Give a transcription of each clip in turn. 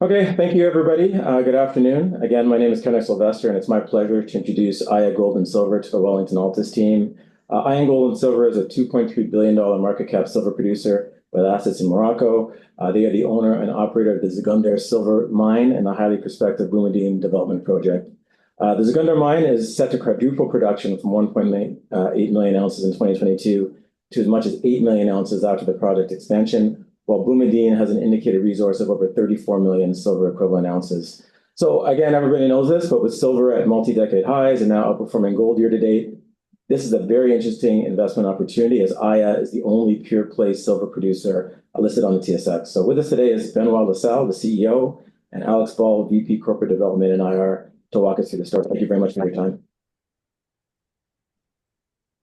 Okay, thank you, everybody. Good afternoon. Again, my name is Kenneth Sylvester, and it's my pleasure to introduce Aya Gold and Silver to the Wellington Altus team. Aya Gold and Silver is a $2.3 billion market cap silver producer with assets in Morocco. They are the owner and operator of the Zgounder silver mine and the highly prospective Boumadine development project. The Zgounder mine is set to quadruple production from 1.8 million ounces in 2022 to as much as 8 million ounces after the project expansion, while Boumadine has an indicated resource of over 34 million silver equivalent ounces. So again, everybody knows this, but with silver at multi-decade highs and now outperforming gold year to date, this is a very interesting investment opportunity as Aya is the only pure play silver producer listed on the TSX. So with us today is Benoit LaSalle, the CEO, and Alex Ball, VP Corporate Development and IR, to walk us through the story. Thank you very much for your time.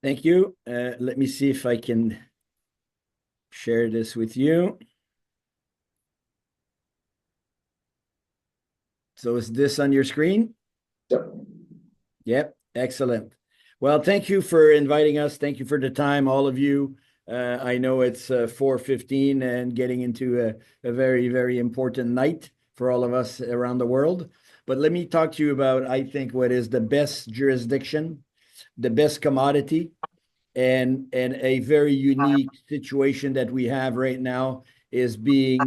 Thank you. Let me see if I can share this with you. So is this on your screen? Yep. Yep, excellent. Well, thank you for inviting us. Thank you for the time, all of you. I know it's 4:15 and getting into a very, very important night for all of us around the world. But let me talk to you about, I think, what is the best jurisdiction, the best commodity, and a very unique situation that we have right now is being,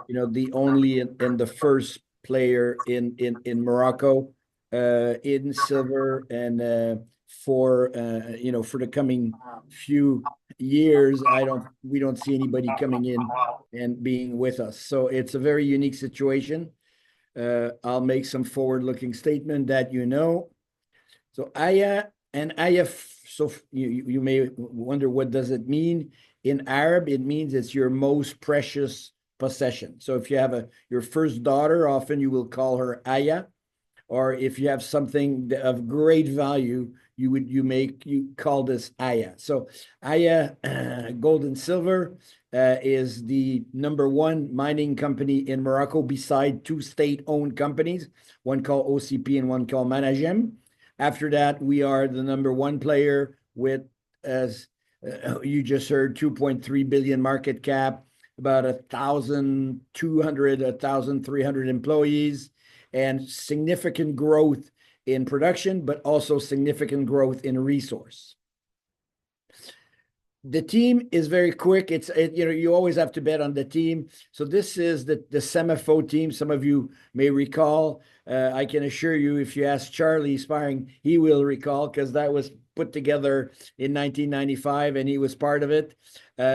the only and the first player in Morocco in silver, and for the coming few years, we don't see anybody coming in and being with us. So it's a very unique situation. I'll make some forward-looking statement that So Aya, so you may wonder, what does it mean? In Arab, it means it's your most precious possession. So if you have your first daughter, often you will call her Aya, or if you have something of great value, you call this Aya. So Aya Gold and Silver is the #1 mining company in Morocco, beside two state-owned companies, one called OCP and one called Managem. After that, we are the #1 player with, as you just heard, 2.3 billion market cap, about 1,200, 1,300 employees, and significant growth in production, but also significant growth in resource. The team is very quick. You always have to bet on the team. So this is the SEMAFO team. Some of you may recall. I can assure you, if you ask Charlie Sparring, he will recall, because that was put together in 1995 and he was part of it.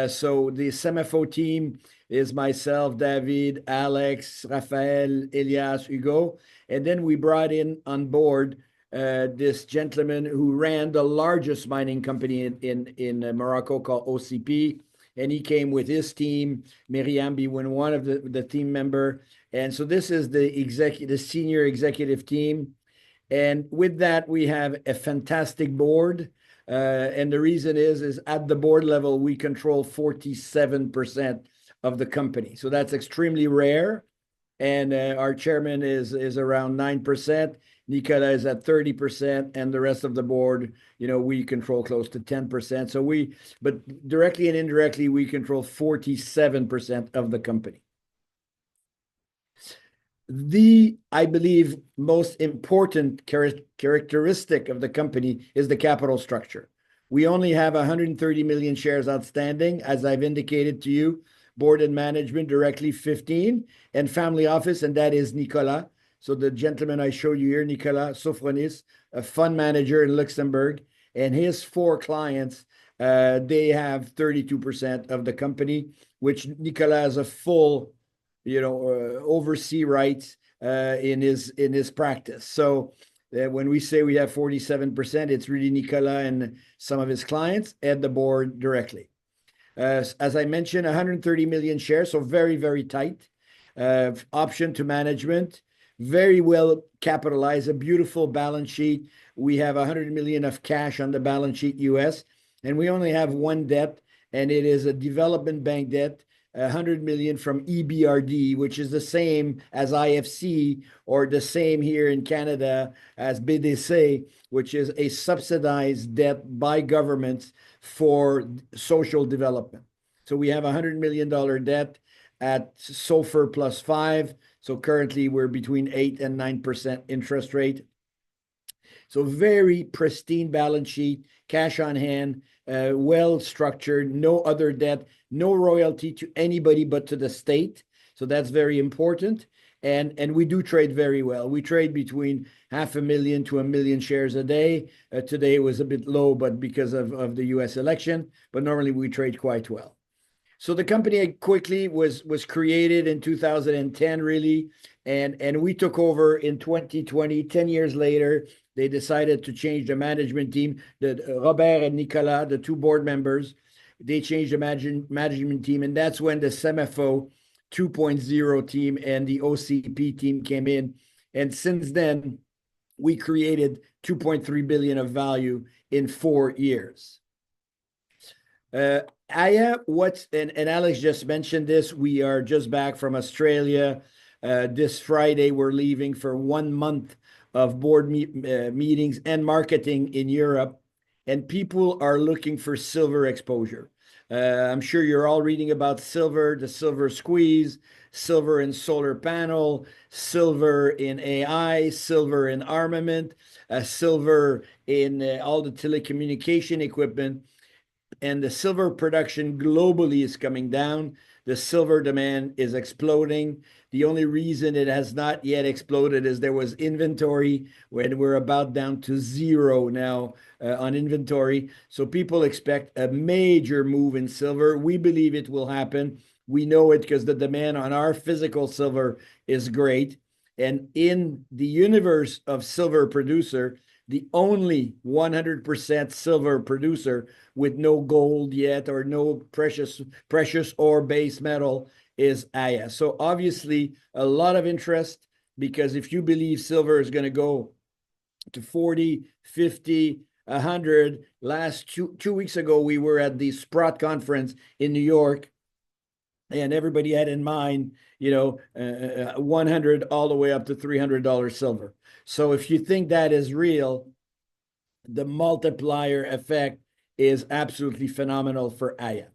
So the SEMAFO team is myself, David, Alex, Raphael, Elias, Hugo. And then we brought in on board this gentleman who ran the largest mining company in Morocco, called OCP, and he came with his team. Miriam being one of the team member, and so this is the senior executive team. And with that, we have a fantastic board, and the reason is at the board level we control 47% of the company, so that's extremely rare. And our chairman is around 9%. Nicolas is at 30%, and the rest of the board, we control close to 10%. But directly and indirectly, we control 47% of the company. I believe, most important characteristic of the company is the capital structure. We only have 130 million shares outstanding, as I've indicated to you. Board and management directly 15, and family office, and that is Nicolas. So the gentleman I showed you here, Nicolas Sofronis, a fund manager in Luxembourg, and his 4 clients, they have 32% of the company, which Nicolas has a full, oversee rights in his practice. So when we say we have 47%, it's really Nicolas and some of his clients and the board directly. As I mentioned, 130 million shares, so very, very tight. Option to management, very well capitalized, a beautiful balance sheet. We have 100 million of cash on the balance sheet, US, and we only have one debt, and it is a development bank debt, 100 million from EBRD, which is the same as IFC, or the same here in Canada as BDC, which is a subsidized debt by governments for social development. So we have $100 million debt at SOFR plus 5. So currently we're between 8 and 9% interest rate. So very pristine balance sheet, cash on hand, well structured, no other debt, no royalty to anybody but to the state. So that's very important. And we do trade very well. We trade between 500,000 to 1 million shares a day. Today it was a bit low, but because of the US election, but normally we trade quite well. So the company quickly was created in 2010, really, and we took over in 2020. 10 years later, they decided to change the management team. Robert and Nicolas, the two board members, they changed the management team, and that's when the CMFO 2.0 team and the OCP team came in. And since then, we created 2.3 billion of value in 4 years. Aya, and Alex just mentioned this, we are just back from Australia. This Friday, we're leaving for 1 month of board meetings and marketing in Europe, and people are looking for silver exposure. I'm sure you're all reading about silver, the silver squeeze, silver in solar panel, silver in AI, silver in armament, silver in all the telecommunication equipment. And the silver production globally is coming down. The silver demand is exploding. The only reason it has not yet exploded is there was inventory when we're about down to 0 now on inventory. So people expect a major move in silver. We believe it will happen. We know it because the demand on our physical silver is great. And in the universe of silver producer, the only 100% silver producer with no gold yet or no precious or base metal is Aya. So obviously a lot of interest, because if you believe silver is going to go to 40, 50, 100, last two weeks ago, we were at the Sprott conference in New York, and everybody had in mind, 100 all the way up to $300 silver. So if you think that is real, the multiplier effect is absolutely phenomenal for Aya.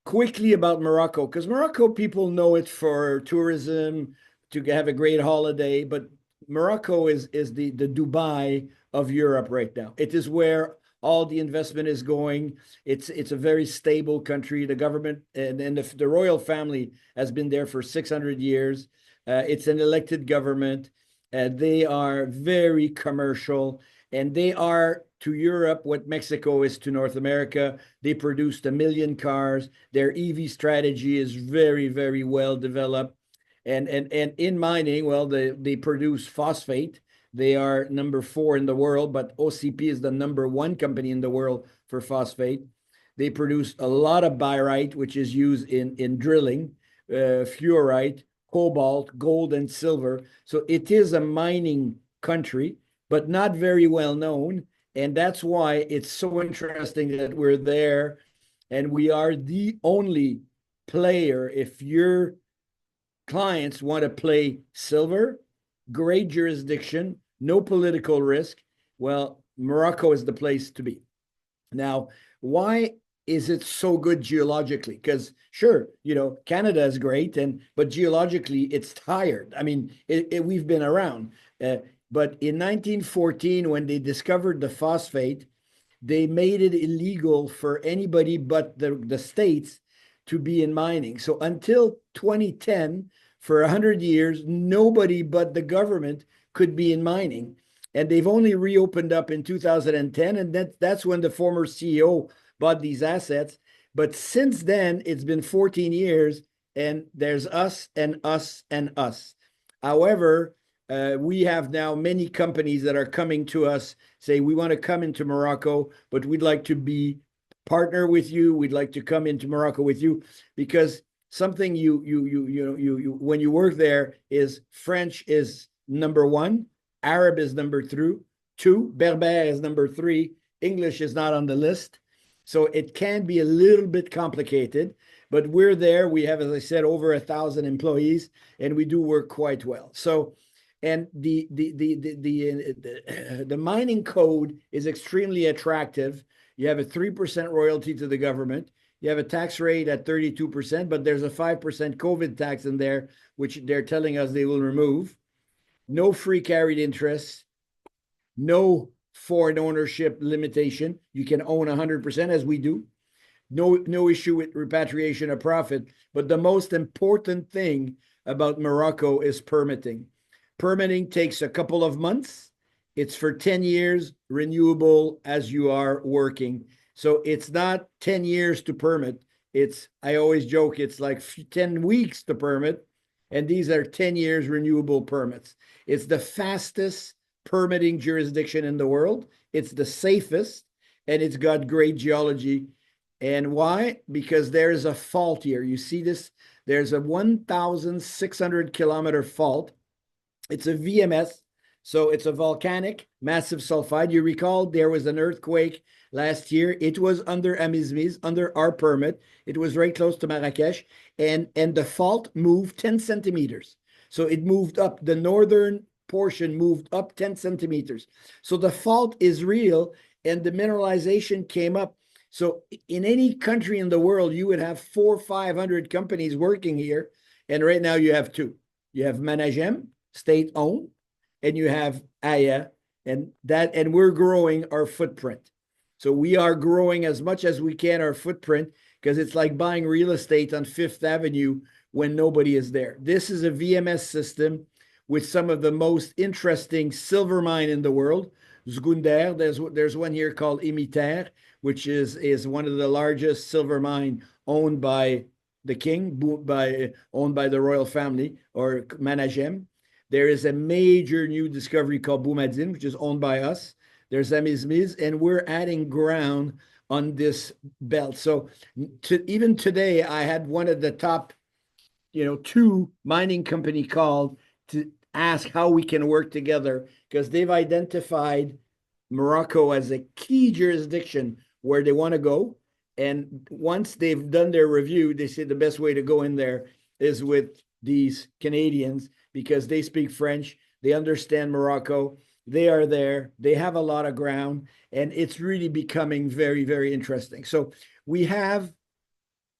Quickly about Morocco, because Morocco, people know it for tourism, to have a great holiday, but Morocco is the Dubai of Europe right now. It is where all the investment is going. It's a very stable country. The government and the royal family has been there for 600 years. It's an elected government. They are very commercial, and they are to Europe what Mexico is to North America. They produced 1 million cars. Their EV strategy is very, very well developed. And in mining, well, they produce phosphate. They are number 4 in the world, but OCP is the number 1 company in the world for phosphate. They produce a lot of barite, which is used in drilling, fluorite, cobalt, gold, and silver. So it is a mining country, but not very well known. And that's why it's so interesting that we're there. And we are the only player, if your clients want to play silver, great jurisdiction, no political risk, well, Morocco is the place to be. Now, why is it so good geologically? Because sure, Canada is great, but geologically it's tired. I mean, we've been around. But in 1914, when they discovered the phosphate, they made it illegal for anybody but the states to be in mining. So until 2010, for 100 years, nobody but the government could be in mining. And they've only reopened up in 2010, and that's when the former CEO bought these assets. But since then, it's been 14 years, and there's us and us and us. However, we have now many companies that are coming to us, say, we want to come into Morocco, but we'd like to be partner with you. We'd like to come into Morocco with you, because something you when you work there is French is number 1, Arab is number 2, Berber is number 3, English is not on the list. So it can be a little bit complicated, but we're there. We have, as I said, over 1,000 employees, and we do work quite well. So, and the mining code is extremely attractive. You have a 3% royalty to the government. you have a tax rate at 32%, but there's a 5% COVID tax in there, which they're telling us they will remove. No free carried interest, no foreign ownership limitation. You can own 100% as we do. No issue with repatriation of profit. But the most important thing about Morocco is permitting. Permitting takes a couple of months. It's for 10 years, renewable as you are working. So it's not 10 years to permit. I always joke, it's like 10 weeks to permit. And these are 10 years renewable permits. It's the fastest permitting jurisdiction in the world. It's the safest, and it's got great geology. And why? Because there's a fault here. You see this? There's a 1,600 kilometer fault. It's a VMS, so it's a volcanic massive sulfide. You recall there was an earthquake last year. It was under Amizmiz, under our permit. It was very close to Marrakesh, and the fault moved 10 centimeters. So it moved up. The northern portion moved up 10 centimeters. So the fault is real, and the mineralization came up. So in any country in the world, you would have 400 or 500 companies working here. And right now you have two. You have Managem, state-owned, and you have Aya, and we're growing our footprint. So we are growing as much as we can our footprint, because it's like buying real estate on Fifth Avenue when nobody is there. This is a VMS system with some of the most interesting silver mine in the world. Zgounder, there's one here called Imiter, which is one of the largest silver mine owned by the king, owned by the royal family, or Managem. There is a major new discovery called Boumadine, which is owned by us. There's Amizmiz, and we're adding ground on this belt. So even today, I had one of the top, two mining company called to ask how we can work together, because they've identified Morocco as a key jurisdiction where they want to go. And once they've done their review, they say the best way to go in there is with these Canadians, because they speak French, they understand Morocco, they are there, they have a lot of ground, and it's really becoming very, very interesting. So we have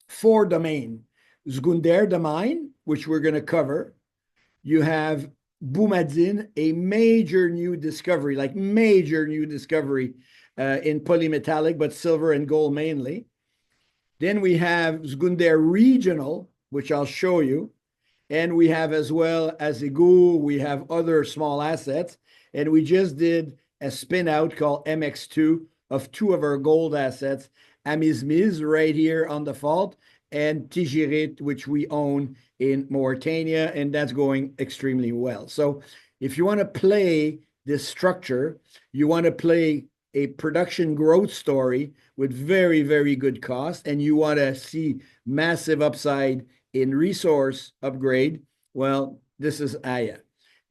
4 domains. Zgounder, the mine, which we're going to cover. You have Boumadine, a major new discovery in polymetallic, but silver and gold mainly. Then we have Zgounder Regional, which I'll show you. And we have as well as Igou, we have other small assets. And we just did a spin out called MX2 of 2 of our gold assets, Amizmiz right here on the fault, and Tijirit, which we own in Mauritania, and that's going extremely well. So if you want to play this structure, you want to play a production growth story with very, very good cost, and you want to see massive upside in resource upgrade, well, this is Aya.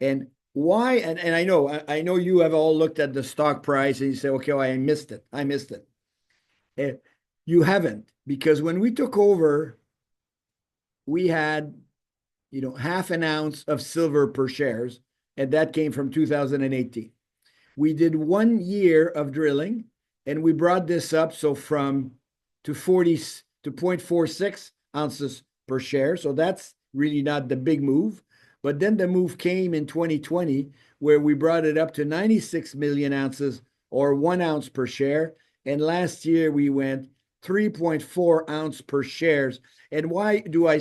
And why? And I know you have all looked at the stock price and you say, okay, well, I missed it. You haven't, because when we took over, we had, half an ounce of silver per shares, and that came from 2018. We did 1 year of drilling, and we brought this up to 0.46 ounces per share. So that's really not the big move. But then the move came in 2020, where we brought it up to 96 million ounces, or 1 ounce per share. And last year we went 3.4 ounce per shares. And why do I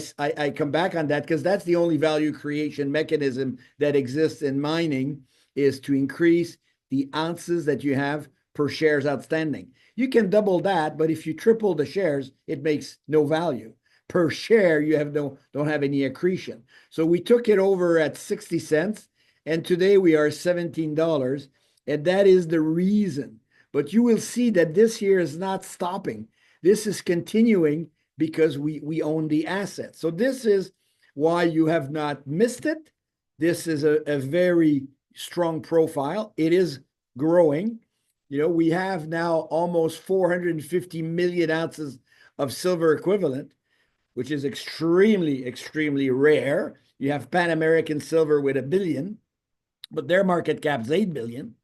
come back on that? Because that's the only value creation mechanism that exists in mining, is to increase the ounces that you have per shares outstanding. You can double that, but if you triple the shares, it makes no value. Per share, you don't have any accretion. So we took it over at 60 cents, and today we are $17, and that is the reason. But you will see that this year is not stopping. This is continuing because we own the asset. So this is why you have not missed it. This is a very strong profile. It is growing. We have now almost 450 million ounces of silver equivalent, which is extremely, extremely rare. You have Pan American Silver with 1 billion, but their market cap's 8 billion.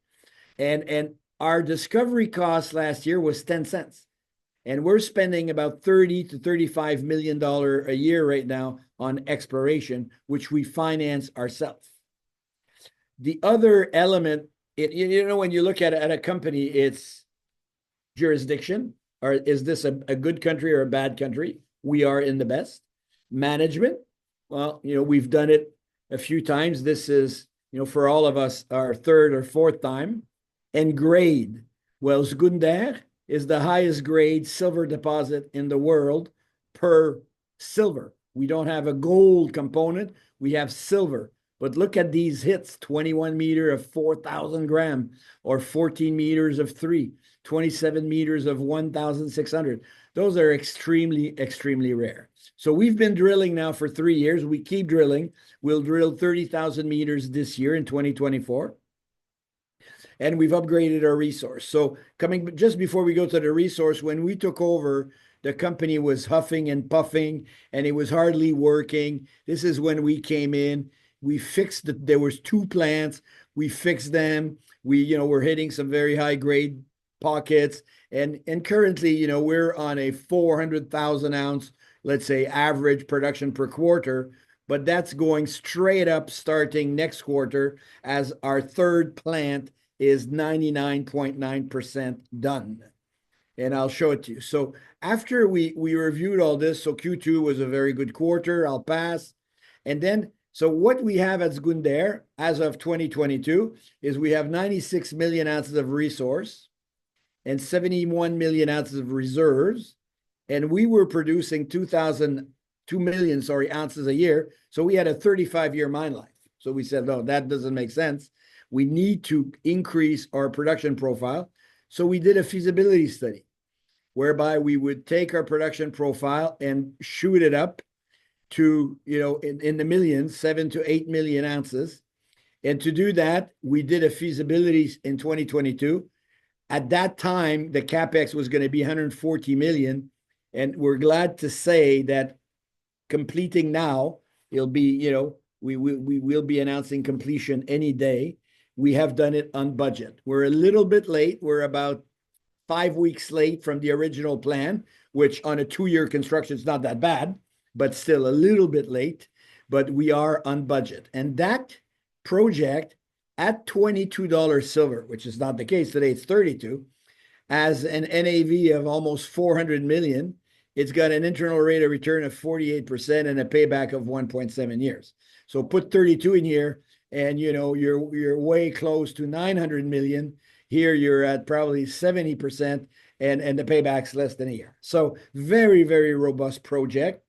And our discovery cost last year was 10 cents. And we're spending about $30 to $35 million a year right now on exploration, which we finance ourselves. The other element, when you look at a company, it's jurisdiction. Or is this a good country or a bad country? We are in the best. Management, well, we've done it a few times. This is, for all of us, our third or fourth time. And grade, well, Zgounder is the highest grade silver deposit in the world per silver. We don't have a gold component, we have silver. But look at these hits, 21 meter of 4,000 gram, or 14 meters of 3, 27 meters of 1,600. Those are extremely, extremely rare. So we've been drilling now for 3 years. We keep drilling. We'll drill 30,000 meters this year in 2024. And we've upgraded our resource. So just before we go to the resource, when we took over, the company was huffing and puffing, and it was hardly working. This is when we came in. We fixed it. There was 2 plants. We fixed them. We're hitting some very high grade pockets. And currently, we're on a 400,000 ounce, let's say, average production per quarter. But that's going straight up starting next quarter, as our third plant is 99.9% done. And I'll show it to you. So after we reviewed all this, so Q2 was a very good quarter, I'll pass. And then, so what we have at Zgounder as of 2022 is we have 96 million ounces of resource and 71 million ounces of reserves. And we were producing 2 million ounces a year. So we had a 35-year mine life. So we said, no, that doesn't make sense. We need to increase our production profile. So we did a feasibility study whereby we would take our production profile and shoot it up to, in the millions, 7 to 8 million ounces. And to do that, we did a feasibility in 2022. At that time, the CapEx was going to be 140 million. And we're glad to say that completing now, it'll be, we will be announcing completion any day. We have done it on budget. We're a little bit late. We're about 5 weeks late from the original plan, which on a 2-year construction is not that bad, but still a little bit late. But we are on budget. And that project at $22 silver, which is not the case today, it's 32, has an NAV of almost 400 million. It's got an internal rate of return of 48% and a payback of 1.7 years. So put 32 in here, and you're way close to 900 million. Here you're at probably 70%, and the payback's less than a year. So very, very robust project.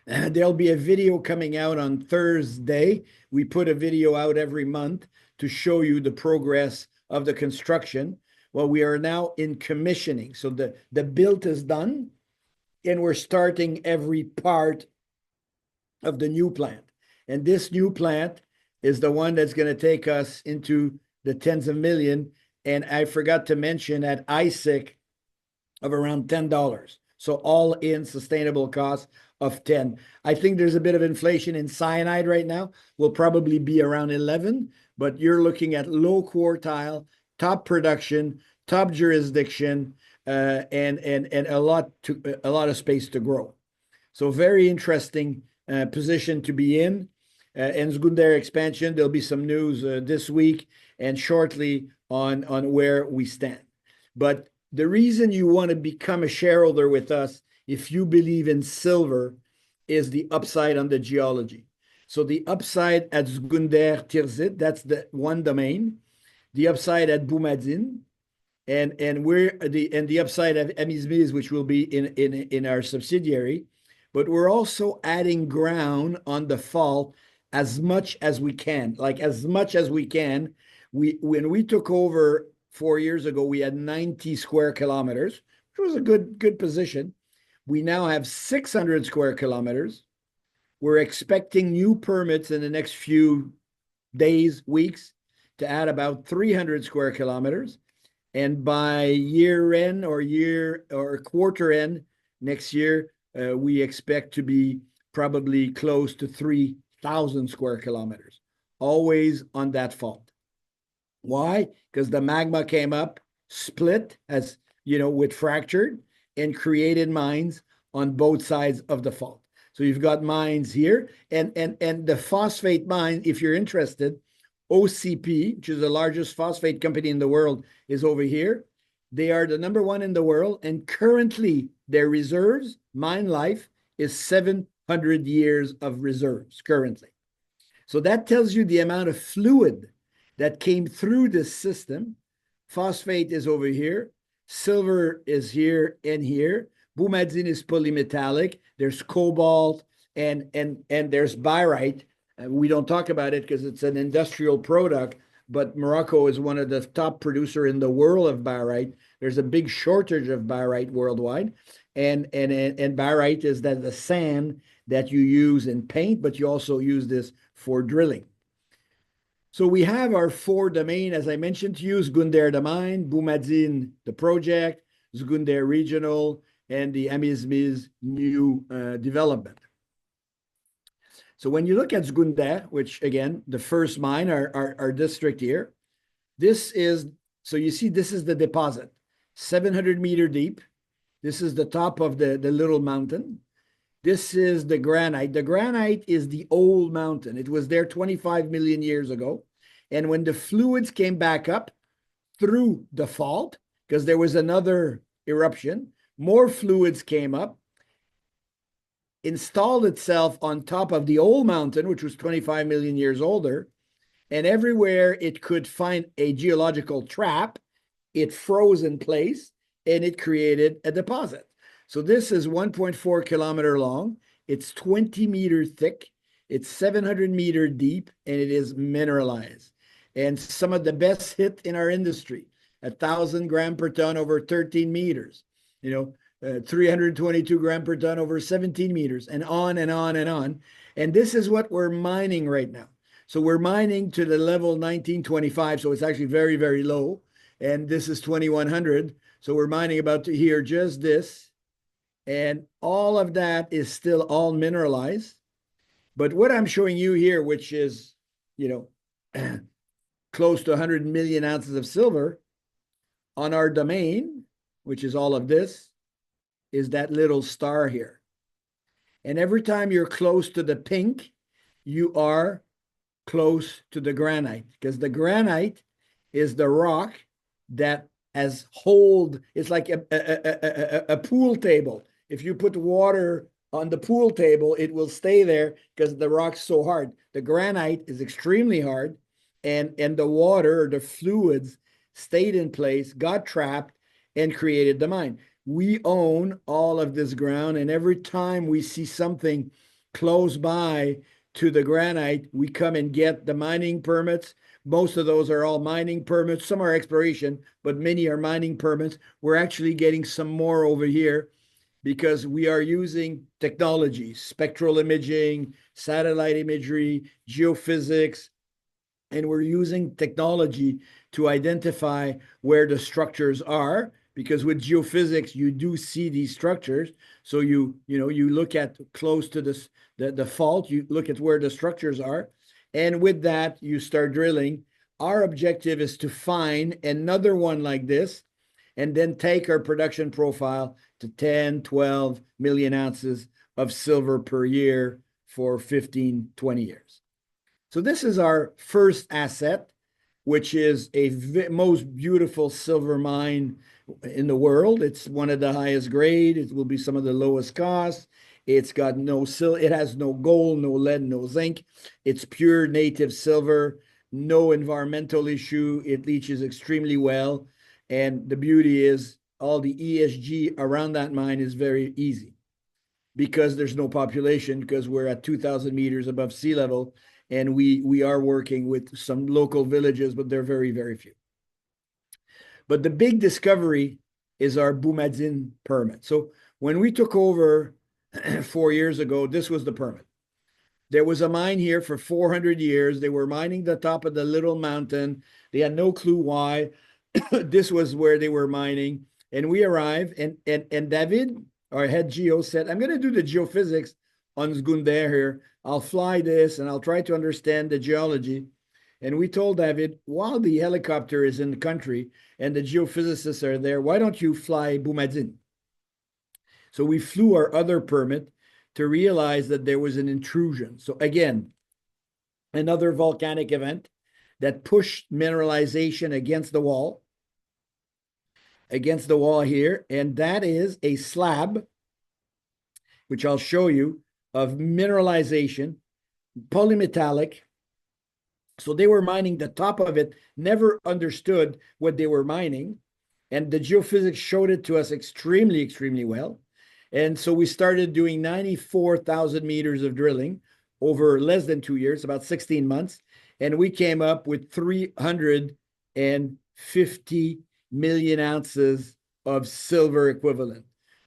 There'll be a video coming out on Thursday. We put a video out every month to show you the progress of the construction. Well, we are now in commissioning. So the build is done, and we're starting every part of the new plant. And this new plant is the one that's going to take us into the tens of millions. And I forgot to mention at ISIC of around $10. So all in sustainable cost of 10. I think there's a bit of inflation in cyanide right now. We'll probably be around 11, but you're looking at low quartile, top production, top jurisdiction, and a lot of space to grow. So very interesting position to be in. And Zgounder expansion, there'll be some news this week and shortly on where we stand. But the reason you want to become a shareholder with us, if you believe in silver, is the upside on the geology. So the upside at Zgounder Tirzit, that's the one domain. The upside at Boumadine, and the upside of Amizmiz, which will be in our subsidiary. But we're also adding ground on the fault as much as we can. When we took over 4 years ago, we had 90 square kilometers, which was a good position. We now have 600 square kilometers. We're expecting new permits in the next few days, weeks, to add about 300 square kilometers. And by year end or quarter end next year, we expect to be probably close to 3,000 square kilometers, always on that fault. Why? Because the magma came up, split, as with fractured and created mines on both sides of the fault. So you've got mines here, and the phosphate mine, if you're interested, OCP, which is the largest phosphate company in the world, is over here. They are the #1 in the world, and currently their reserves, mine life, is 700 years of reserves currently. So that tells you the amount of fluid that came through this system. Phosphate is over here. Silver is here and here. Boumadine is polymetallic. There's cobalt and there's barite. We don't talk about it because it's an industrial product, but Morocco is one of the top producer in the world of barite. There's a big shortage of barite worldwide. And barite is the sand that you use in paint, but you also use this for drilling. So we have our 4 domain, as I mentioned to you, Zgounder the mine, Boumadine the project, Zgounder regional, and the Amizmiz new development. So when you look at Zgounder, which again, the first mine, our district here, this is, so you see this is the deposit, 700-meter deep. This is the top of the little mountain. This is the granite. The granite is the old mountain. It was there 25 million years ago. And when the fluids came back up through the fault, because there was another eruption, more fluids came up, installed itself on top of the old mountain, which was 25 million years older, and everywhere it could find a geological trap, it froze in place, and it created a deposit. So this is 1.4 kilometer long. It's 20 meter thick. It's 700 meter deep, and it is mineralized. And some of the best hit in our industry, 1,000 grams per ton over 13 meters, 322 grams per ton over 17 meters, and on and on and on. And this is what we're mining right now. So we're mining to the level 1925, so it's actually very, very low. And this is 2100. So we're mining about to here, just this. And all of that is still all mineralized. But what I'm showing you here, which is, close to 100 million ounces of silver on our domain, which is all of this, is that little star here. And every time you're close to the pink, you are close to the granite, because the granite is the rock that has hold. It's like a pool table. If you put water on the pool table, it will stay there because the rock's so hard. The granite is extremely hard, and the water or the fluids stayed in place, got trapped, and created the mine. We own all of this ground, and every time we see something close by to the granite, we come and get the mining permits. Most of those are all mining permits. Some are exploration, but many are mining permits. We're actually getting some more over here because we are using technology, spectral imaging, satellite imagery, geophysics, and we're using technology to identify where the structures are, because with geophysics, you do see these structures. So you look at close to the fault, you look at where the structures are, and with that, you start drilling. Our objective is to find another one like this, and then take our production profile to 10, 12 million ounces of silver per year for 15, 20 years. So this is our first asset, which is a most beautiful silver mine in the world. It's one of the highest grade. It will be some of the lowest cost. It's got no it has no gold, no lead, no zinc. It's pure native silver, no environmental issue. It leaches extremely well. And the beauty is all the ESG around that mine is very easy because there's no population, because we're at 2,000 meters above sea level. And we are working with some local villages, but they're very, very few. But the big discovery is our Boumadine permit. So when we took over 4 years ago, this was the permit. There was a mine here for 400 years. They were mining the top of the little mountain. They had no clue why. This was where they were mining. And we arrived, and David, our head geo, said, I'm going to do the geophysics on Zgounder here. I'll fly this, and I'll try to understand the geology. And we told David, while the helicopter is in the country and the geophysicists are there, why don't you fly Boumadine? So we flew our other permit to realize that there was an intrusion. So again, another volcanic event that pushed mineralization against the wall here. And that is a slab, which I'll show you, of mineralization, polymetallic. So they were mining the top of it, never understood what they were mining. And the geophysics showed it to us extremely, extremely well. And so we started doing 94,000 meters of drilling over less than 2 years, about 16 months. And we came up with 350 million ounces of silver equivalent,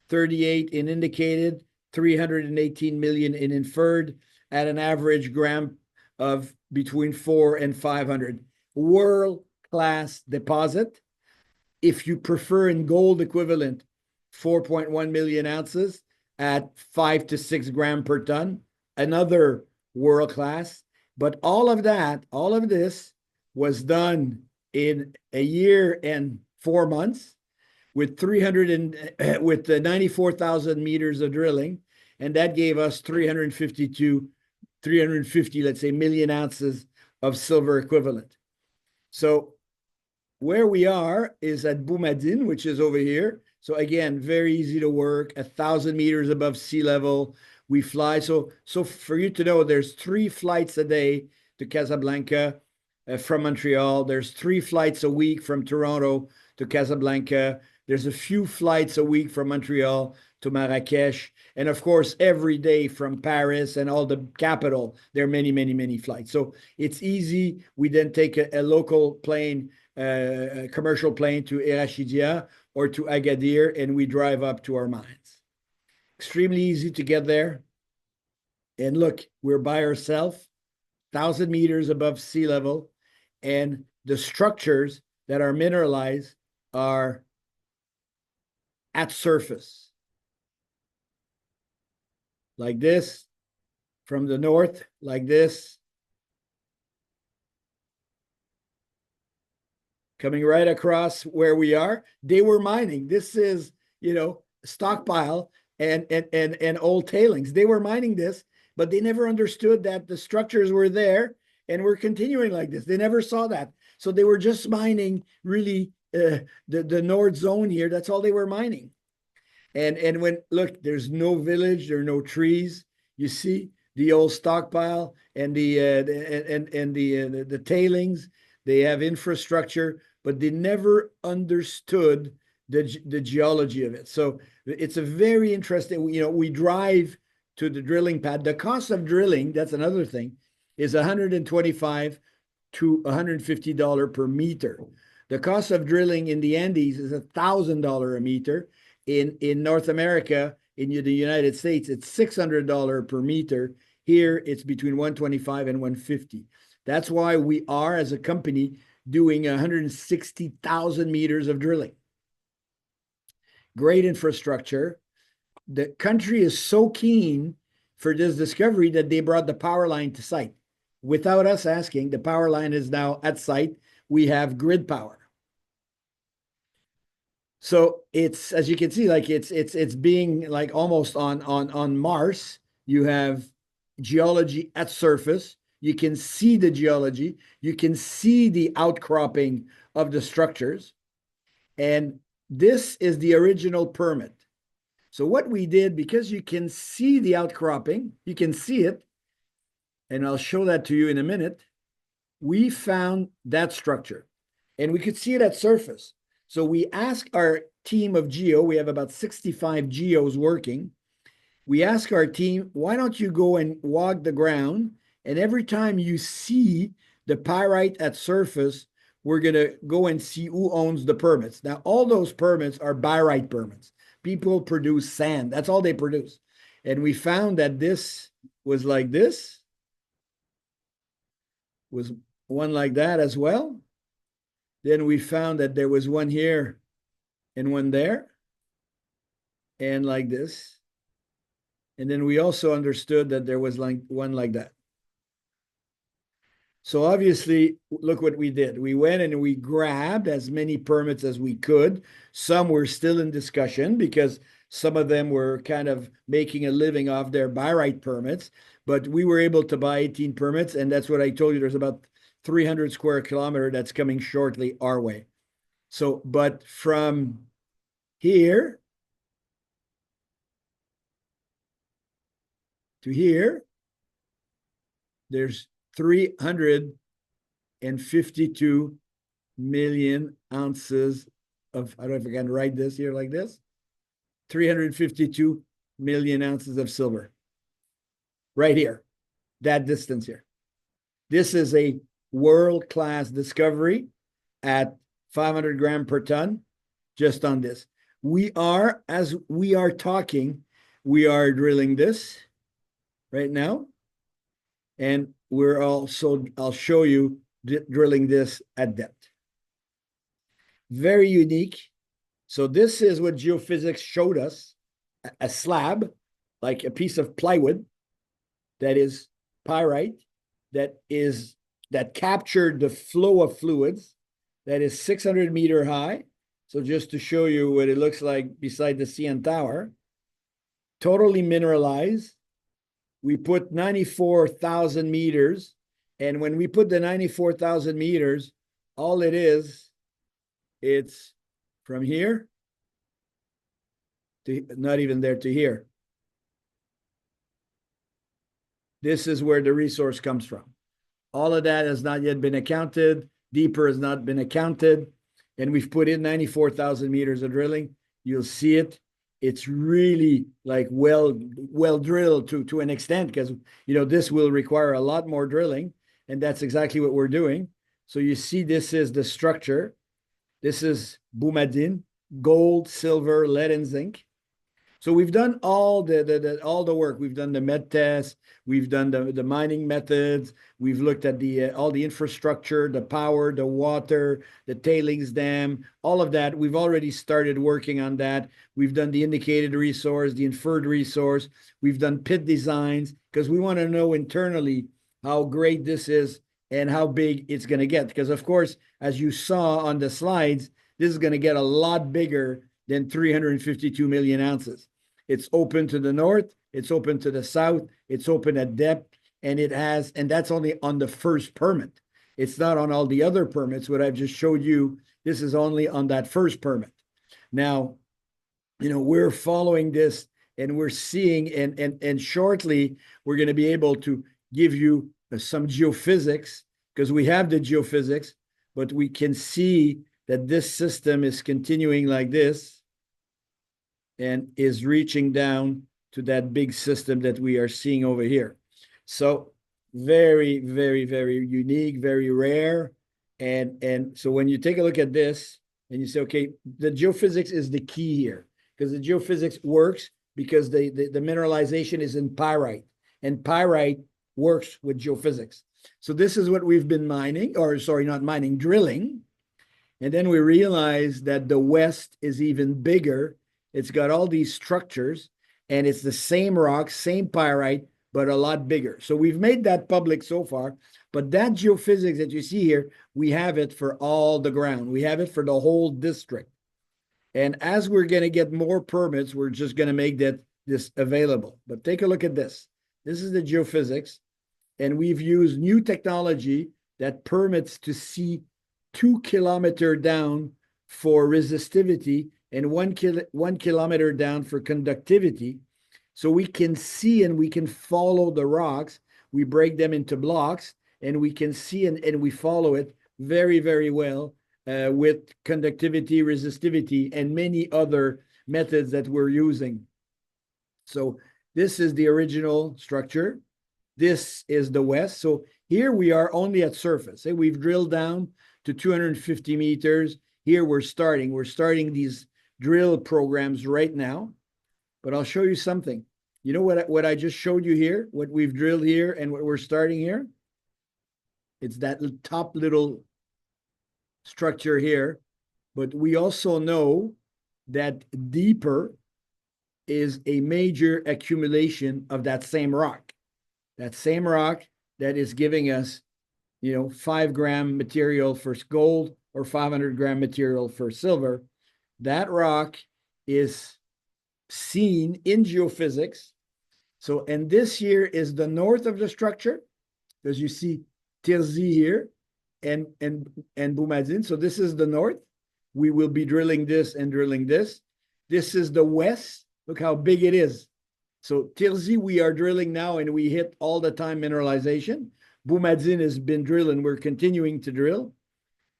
38 in indicated, 318 million in inferred, at an average gram of between 400 and 500. World-class deposit. If you prefer in gold equivalent, 4.1 million ounces at 5 to 6 grams per ton, another world-class. But all of this was done in a year and 4 months with 94,000 meters of drilling, and that gave us 350, let's say, million ounces of silver equivalent. So where we are is at Boumadine, which is over here. So again, very easy to work, 1,000 meters above sea level. We fly. So for you to know, there's 3 flights a day to Casablanca from Montreal. There's 3 flights a week from Toronto to Casablanca. There's a few flights a week from Montreal to Marrakech. And of course, every day from Paris and all the capital, there are many, many, many flights. So it's easy. We then take a local plane, a commercial plane to Erachidia or to Agadir, and we drive up to our mines. Extremely easy to get there. And look, we're by ourselves, 1,000 meters above sea level, and the structures that are mineralized are at surface. Like this, from the north, like this, coming right across where we are. They were mining. This is, stockpile and old tailings. They were mining this, but they never understood that the structures were there and we're continuing like this. They never saw that. So they were just mining really the north zone here. That's all they were mining. And when, look, there's no village, there are no trees. You see the old stockpile and the tailings. They have infrastructure, but they never understood the geology of it. So it's a very interesting, we drive to the drilling pad. The cost of drilling, that's another thing, is $125 to $150 per meter. The cost of drilling in the Andes is $1,000 a meter. In North America, in the United States, it's $600 per meter. Here, it's between $125 and $150. That's why we are, as a company, doing 160,000 meters of drilling. Great infrastructure. The country is so keen for this discovery that they brought the power line to site. Without us asking, the power line is now at site. We have grid power. So it's, as you can see, like it's being like almost on Mars. You have geology at surface. You can see the geology. You can see the outcropping of the structures. And this is the original permit. So what we did, because you can see the outcropping, you can see it, and I'll show that to you in a minute, we found that structure. And we could see it at surface. So we asked our team of geo, we have about 65 geos working. We asked our team, why don't you go and walk the ground? And every time you see the pyrite at surface, we're going to go and see who owns the permits. Now, all those permits are barite permits. People produce sand. That's all they produce. And we found that this was like this, was one like that as well. Then we found that there was one here and one there, and like this. And then we also understood that there was like one like that. So obviously, look what we did. We went and we grabbed as many permits as we could. Some were still in discussion because some of them were kind of making a living off their by right permits. But we were able to buy 18 permits, and that's what I told you. There's about 300 square kilometer that's coming shortly our way. So, but from here to here, there's 352 million ounces of, I don't know if I can write this here like this, 352 million ounces of silver. Right here, that distance here. This is a world-class discovery at 500 grams per ton just on this. As we are talking, we are drilling this right now. And we're also, I'll show you drilling this at depth. Very unique. So this is what geophysics showed us, a slab, like a piece of plywood that is pyrite, that captured the flow of fluids, that is 600-meter high. So just to show you what it looks like beside the CN Tower, totally mineralized. We put 94,000 meters. And when we put the 94,000 meters, all it is, it's from here to not even there to here. This is where the resource comes from. All of that has not yet been accounted. Deeper has not been accounted. And we've put in 94,000 meters of drilling. You'll see it. It's really like well drilled to an extent, because this will require a lot more drilling, and that's exactly what we're doing. So you see, this is the structure. This is Boumadine, gold, silver, lead, and zinc. So we've done all the work. We've done the med tests. We've done the mining methods. We've looked at all the infrastructure, the power, the water, the tailings dam, all of that. We've already started working on that. We've done the indicated resource, the inferred resource. We've done pit designs because we want to know internally how great this is and how big it's going to get. Because of course, as you saw on the slides, this is going to get a lot bigger than 352 million ounces. It's open to the north, it's open to the south, it's open at depth, and that's only on the first permit. It's not on all the other permits. What I've just showed you, this is only on that first permit. Now, we're following this, and we're seeing, and shortly we're going to be able to give you some geophysics, because we have the geophysics, but we can see that this system is continuing like this and is reaching down to that big system that we are seeing over here. So very, very, very unique, very rare. And so when you take a look at this and you say, okay, the geophysics is the key here, because the geophysics works because the mineralization is in pyrite, and pyrite works with geophysics. So this is what we've been drilling. And then we realized that the west is even bigger. It's got all these structures, and it's the same rock, same pyrite, but a lot bigger. So we've made that public so far, but that geophysics that you see here, we have it for all the ground. We have it for the whole district. And as we're going to get more permits, we're just going to make this available. But take a look at this. This is the geophysics, and we've used new technology that permits to see 2 kilometers down for resistivity and 1 kilometer down for conductivity. So we can see and we can follow the rocks. We break them into blocks, and we can see and we follow it very, very well with conductivity, resistivity, and many other methods that we're using. So this is the original structure. This is the west. So here we are only at surface. We've drilled down to 250 meters. Here we're starting these drill programs right now. But I'll show you something. You know what I just showed you here, what we've drilled here and what we're starting here? It's that top little structure here. But we also know that deeper is a major accumulation of that same rock. That same rock that is giving us 5-gram material for gold or 500-gram material for silver. That rock is seen in geophysics. So, and this here is the north of the structure, because you see Tirzi here and Boumadine. So this is the north. We will be drilling this and drilling this. This is the west. Look how big it is. So Tirzi, we are drilling now, and we hit all the time mineralization. Boumadine has been drilling. We're continuing to drill.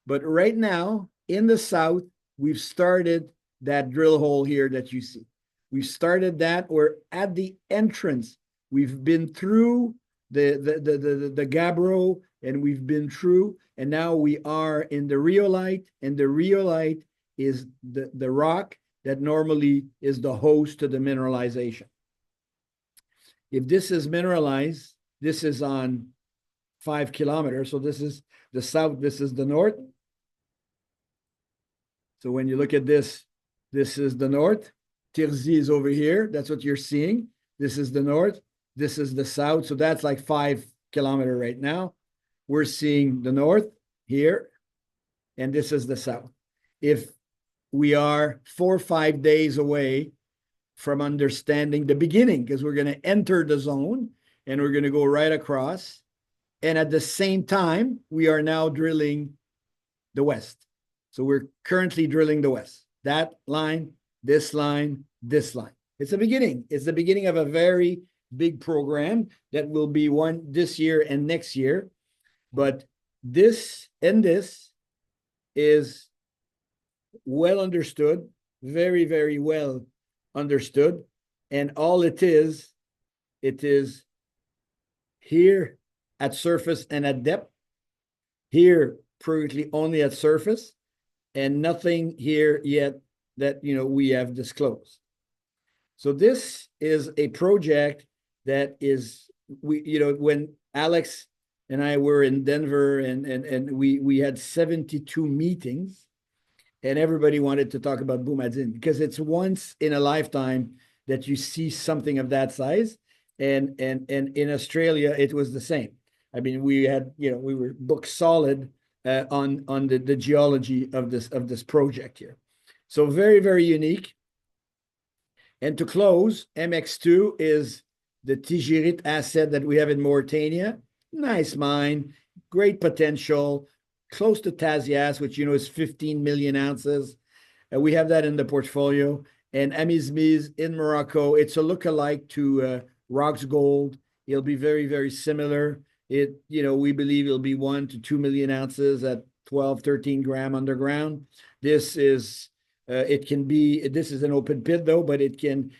But right now, in the south, we've started that drill hole here that you see. We've started that. We're at the entrance. We've been through the gabbro, and we've been through, and now we are in the rhyolite, and the rhyolite is the rock that normally is the host to the mineralization. If this is mineralized, this is on 5 kilometers. So this is the south, this is the north. So when you look at this, this is the north. Tirzi is over here. That's what you're seeing. This is the north. This is the south. So that's like 5 kilometers right now. We're seeing the north here, and this is the south. If we are 4 or 5 days away from understanding the beginning, because we're going to enter the zone and we're going to go right across. And at the same time, we are now drilling the west. So we're currently drilling the west. That line, this line, this line. It's a beginning. It's the beginning of a very big program that will be one this year and next year. But this and this is well understood, very, very well understood. And all it is here at surface and at depth, here currently only at surface, and nothing here yet that we have disclosed. So this is a project that is, when Alex and I were in Denver, and we had 72 meetings, and everybody wanted to talk about Boumadine, because it's once in a lifetime that you see something of that size. And in Australia, it was the same. I mean, we were booked solid on the geology of this project here. So very, very unique. And to close, MX2 is the Tijirit asset that we have in Mauritania. Nice mine, great potential, close to Tasiast, which is 15 million ounces. We have that in the portfolio. And Amizmiz in Morocco, it's a lookalike to Rox Gold. It'll be very, very similar. We believe it'll be 1 to 2 million ounces at 12, 13 gram underground. This is this is an open pit though, but it can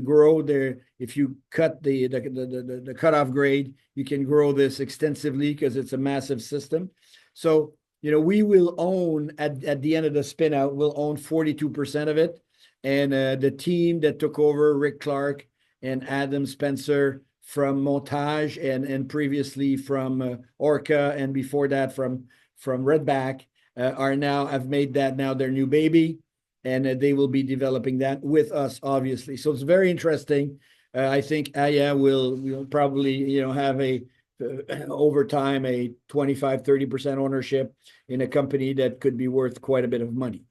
grow there. If you cut the cutoff grade, you can grow this extensively because it's a massive system. So, we will own at the end of the spin out, we'll own 42% of it. And the team that took over, Rick Clark and Adam Spencer from Montage, and previously from Orca, and before that from Redback, have made that now their new baby, and they will be developing that with us, obviously. So it's very interesting. I think Aya will probably have over time a 25-30% ownership in a company that could be worth quite a bit of money.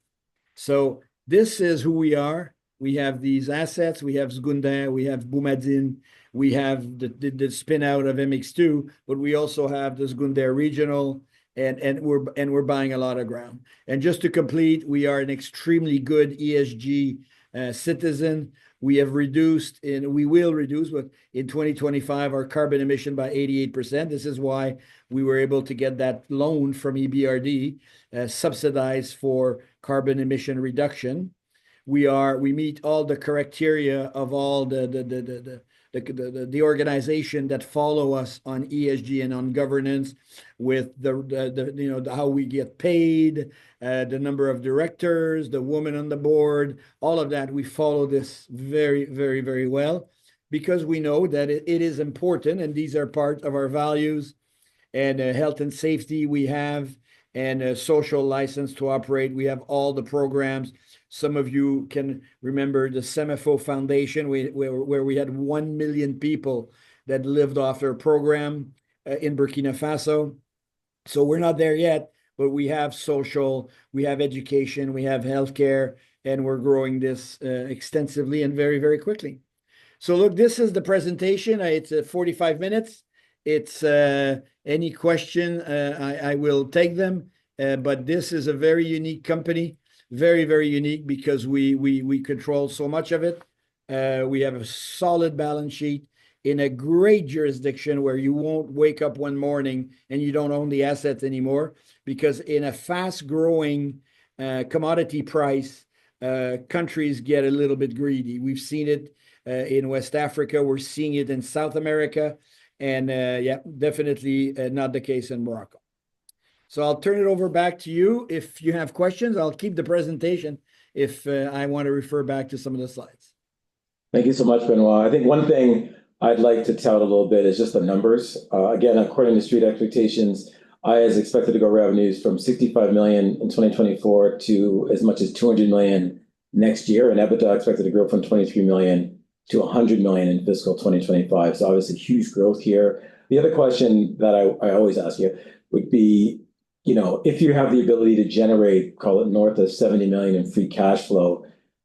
So this is who we are. We have these assets. We have Zgounder, we have Boumadine, we have the spin out of MX2, but we also have the Zgounder regional, and we're buying a lot of ground. And just to complete, we are an extremely good ESG citizen. We have reduced, and we will reduce in 2025 our carbon emission by 88%. This is why we were able to get that loan from EBRD, subsidized for carbon emission reduction. We meet all the criteria of all the organization that follow us on ESG and on governance, with how we get paid, the number of directors, the woman on the board, all of that. We follow this very, very, very well, because we know that it is important, and these are part of our values. And health and safety we have, and a social license to operate. We have all the programs. Some of you can remember the Semifo Foundation, where we had 1 million people that lived off their program in Burkina Faso. So we're not there yet, but we have social, we have education, we have healthcare, and we're growing this extensively and very, very quickly. So look, this is the presentation. It's 45 minutes. It's any question, I will take them. But this is a very unique company, very, very unique because we control so much of it. We have a solid balance sheet in a great jurisdiction where you won't wake up one morning and you don't own the assets anymore, because in a fast-growing commodity price, countries get a little bit greedy. We've seen it in West Africa. We're seeing it in South America. And yeah, definitely not the case in Morocco. So I'll turn it over back to you. If you have questions, I'll keep the presentation if I want to refer back to some of the slides. Thank you so much, Benoit. I think one thing I'd like to tout a little bit is just the numbers. Again, according to street expectations, Aya is expected to grow revenues from 65 million in 2024 to as much as 200 million next year, and EBITDA expected to grow from 23 million to 100 million in fiscal 2025. So obviously huge growth here. The other question that I always ask you would be, if you have the ability to generate, call it north of 70 million in free cash flow,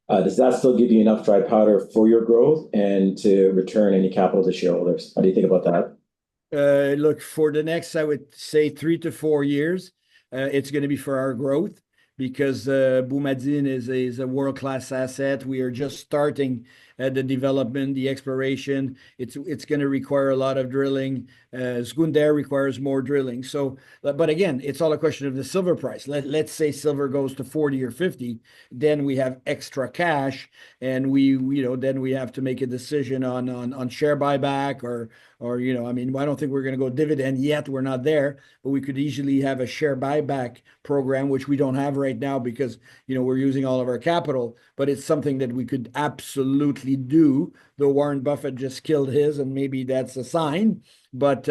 does that still give you enough dry powder for your growth and to return any capital to shareholders? How do you think about that? Look, for the next, I would say 3 to 4 years, it's going to be for our growth, because Boumadine is a world-class asset. We are just starting the development, the exploration. It's going to require a lot of drilling. Zgounder requires more drilling. So, but again, it's all a question of the silver price. Let's say silver goes to 40 or 50, then we have extra cash, and then we have to make a decision on share buyback or I mean, I don't think we're going to go dividend yet. We're not there, but we could easily have a share buyback program, which we don't have right now because, we're using all of our capital, but it's something that we could absolutely do. Though Warren Buffett just killed his, and maybe that's a sign, but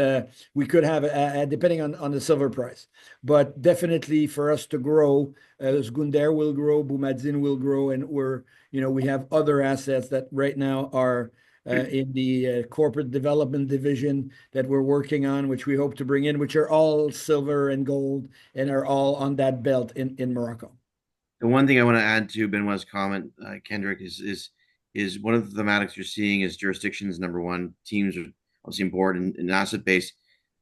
we could have, depending on the silver price. But definitely for us to grow, Zgounder will grow, Boumadine will grow, and we have other assets that right now are in the corporate development division that we're working on, which we hope to bring in, which are all silver and gold and are all on that belt in Morocco. The one thing I want to add to Benoit's comment, Kendrick, is one of the thematics you're seeing is jurisdictions. Number one, teams are obviously important in asset base,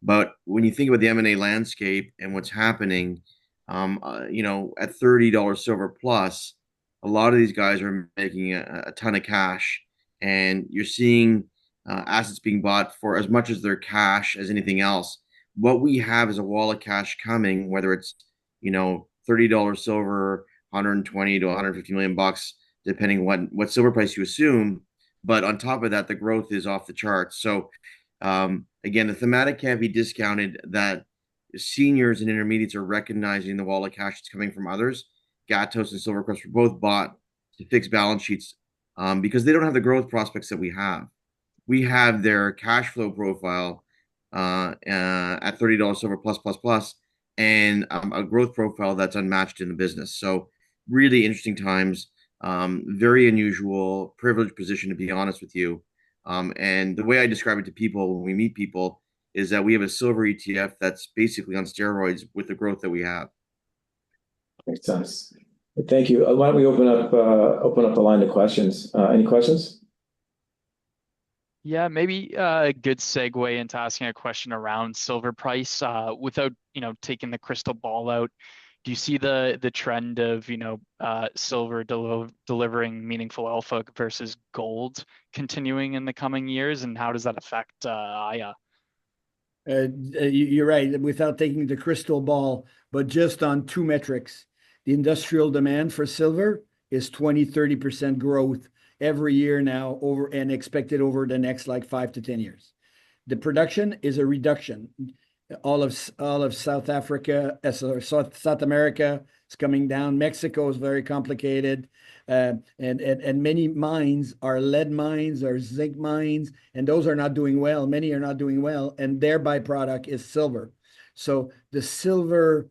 but when you think about the M&A landscape and what's happening, at $30 silver plus, a lot of these guys are making a ton of cash, and you're seeing assets being bought for as much as their cash as anything else. What we have is a wall of cash coming, whether it's $30 silver, 120 to 150 million bucks, depending what silver price you assume. But on top of that, the growth is off the charts. So again, the thematic can't be discounted that seniors and intermediates are recognizing the wall of cash that's coming from others. Gatos and Silvercrest were both bought to fix balance sheets because they don't have the growth prospects that we have. We have their cash flow profile at $30 silver plus, and a growth profile that's unmatched in the business. So really interesting times, very unusual, privileged position, to be honest with you. And the way I describe it to people when we meet people is that we have a silver ETF that's basically on steroids with the growth that we have. Makes sense. Thank you. Why don't we open up the line to questions? Any questions? Yeah, maybe a good segue into asking a question around silver price. Without taking the crystal ball out, do you see the trend of silver delivering meaningful alpha versus gold continuing in the coming years, and how does that affect Aya? You're right. Without taking the crystal ball, but just on two metrics, the industrial demand for silver is 20-30% growth every year now, and expected over the next 5 to 10 years. The production is a reduction. All of South Africa, South America is coming down. Mexico is very complicated, and many mines are lead mines or zinc mines, and those are not doing well. Many are not doing well, and their byproduct is silver. So the silver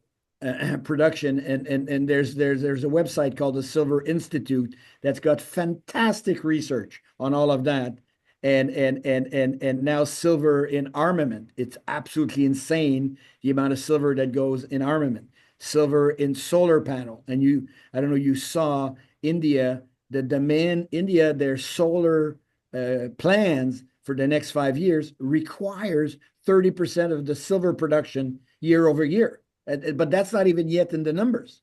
production, and there's a website called the Silver Institute that's got fantastic research on all of that. And now silver in armament. It's absolutely insane the amount of silver that goes in armament. Silver in solar panel. And I don't know, you saw India, the demand, India, their solar plans for the next 5 years requires 30% of the silver production year over year. But that's not even yet in the numbers.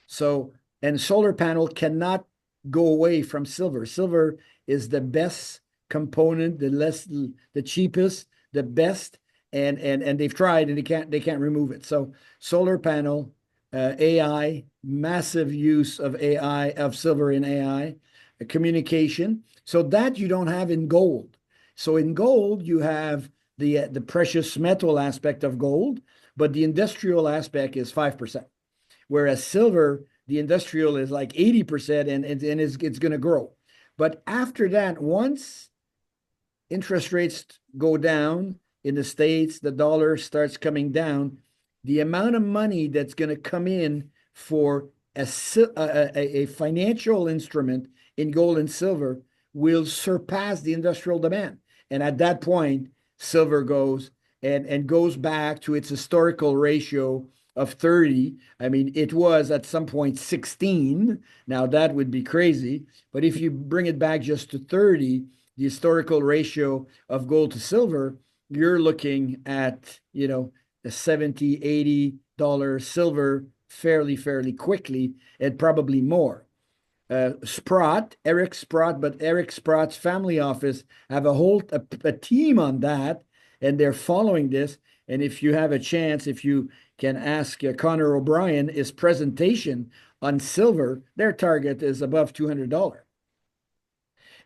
So, and solar panel cannot go away from silver. Silver is the best component, the cheapest, the best, and they've tried and they can't remove it. So solar panel, AI, massive use of AI, of silver in AI, communication. So that you don't have in gold. So in gold, you have the precious metal aspect of gold, but the industrial aspect is 5%. Whereas silver, the industrial is like 80% and it's going to grow. But after that, once interest rates go down in the States, the dollar starts coming down, the amount of money that's going to come in for a financial instrument in gold and silver will surpass the industrial demand. And at that point, silver goes and goes back to its historical ratio of 30. I mean, it was at some point 16. Now that would be crazy. But if you bring it back just to 30, the historical ratio of gold to silver, you're looking at, you know, a $70, $80 silver fairly quickly, and probably more. Eric Sprott's family office have a team on that, and they're following this. And if you have a chance, if you can ask Connor O'Brien, his presentation on silver, their target is above $200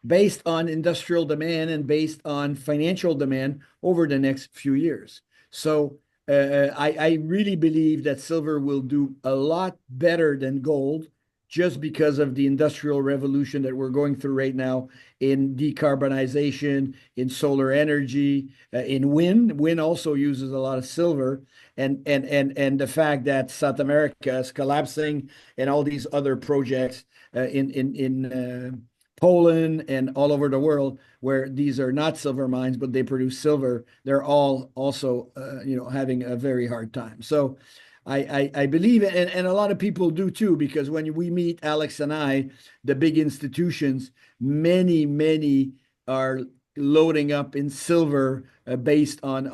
based on industrial demand and based on financial demand over the next few years. So I really believe that silver will do a lot better than gold just because of the industrial revolution that we're going through right now in decarbonization, in solar energy, in wind. Wind also uses a lot of silver, and the fact that South America is collapsing and all these other projects in Poland and all over the world where these are not silver mines, but they produce silver, they're all also having a very hard time. So I believe, and a lot of people do too, because when we meet, Alex and I, the big institutions, many are loading up in silver based on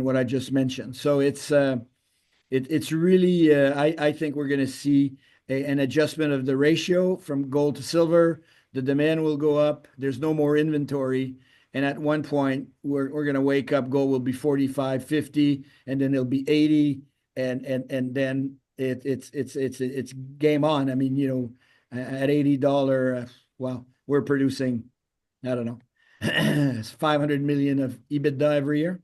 what I just mentioned. So it's really, I think we're going to see an adjustment of the ratio from gold to silver. The demand will go up. There's no more inventory. And at one point, we're going to wake up, gold will be 45, 50, and then it'll be 80. And then it's game on. I mean, at $80, well, we're producing, I don't know, 500 million of EBITDA every year.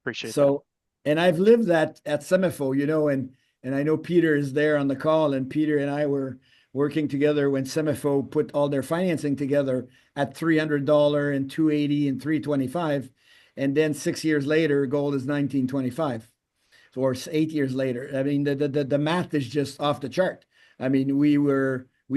Appreciate that. And I've lived that at SEMIFO, and I know Peter is there on the call, and Peter and I were working together when SEMIFO put all their financing together at $300 and $280 and $325. And then 6 years later, gold is $19.25, or 8 years later. I mean, the math is just off the chart. I mean, we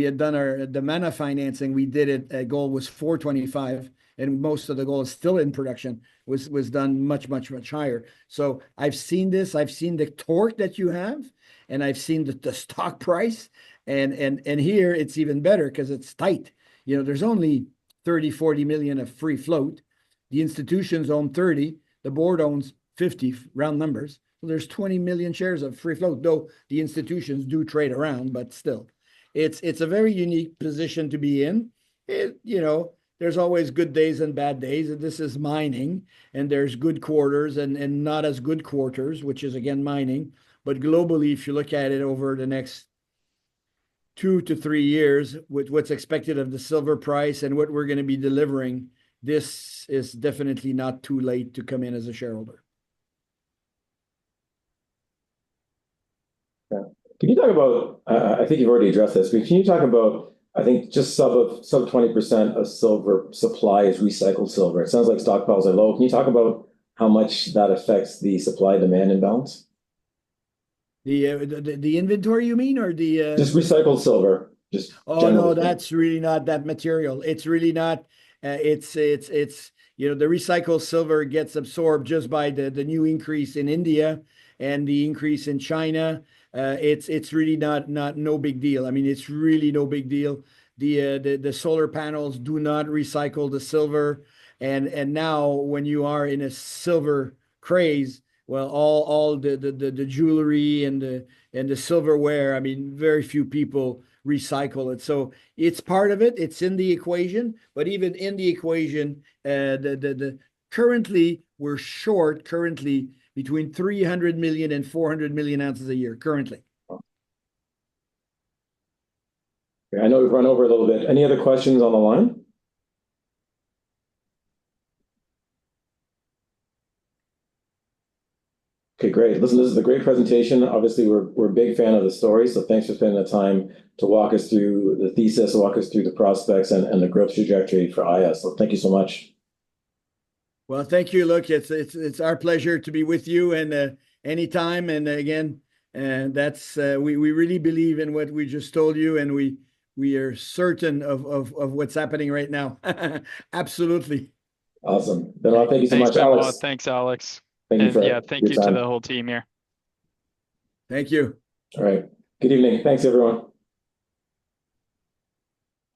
had done the mana financing. We did it. Gold was $425, and most of the gold is still in production. Was done much higher. So I've seen this. I've seen the torque that you have, and I've seen the stock price. And here it's even better because it's tight. There's only 30-40 million of free float. The institutions own 30, the board owns 50, round numbers. So there's 20 million shares of free float, though the institutions do trade around, but still. It's a very unique position to be in. There's always good days and bad days. This is mining, and there's good quarters and not as good quarters, which is, again, mining. But globally, if you look at it over the next 2 to 3 years, with what's expected of the silver price and what we're going to be delivering, this is definitely not too late to come in as a shareholder. Yeah. Can you talk about, I think you've already addressed this, but can you talk about, I think just sub 20% of silver supply is recycled silver. It sounds like stockpiles are low. Can you talk about how much that affects the supply-demand imbalance? The inventory, you mean, or the just recycled silver? Just Oh generally no, speaking. that's really not that material. It's really not. It's the recycled silver gets absorbed just by the new increase in India and the increase in China. It's really not no big deal. I mean, it's really no big deal. The solar panels do not recycle the silver, and now when you are in a silver craze, well, all the jewelry and the silverware. I mean, very few people recycle it. So it's part of it. It's in the equation, but even in the equation, the currently we're short currently between 300 million and 400 million ounces a year currently. I know we've run over a little bit. Any other questions on the line? Okay, great. Listen, this is a great presentation. Obviously, we're a big fan of the story, so thanks for spending the time to walk us through the thesis, walk us through the prospects and the growth trajectory for Aya. So thank you so much. Well, thank you. Look, it's our pleasure to be with you and anytime. And again, that's we really believe in what we just told you, and we are certain of what's happening right now. Absolutely. Awesome. Benoit, thank you so Thanks, much. Benoit. Alex, Thanks, Alex. thank you And for yeah, thank your you to time. the whole team here. Thank you. All right. Good evening. Thanks, everyone.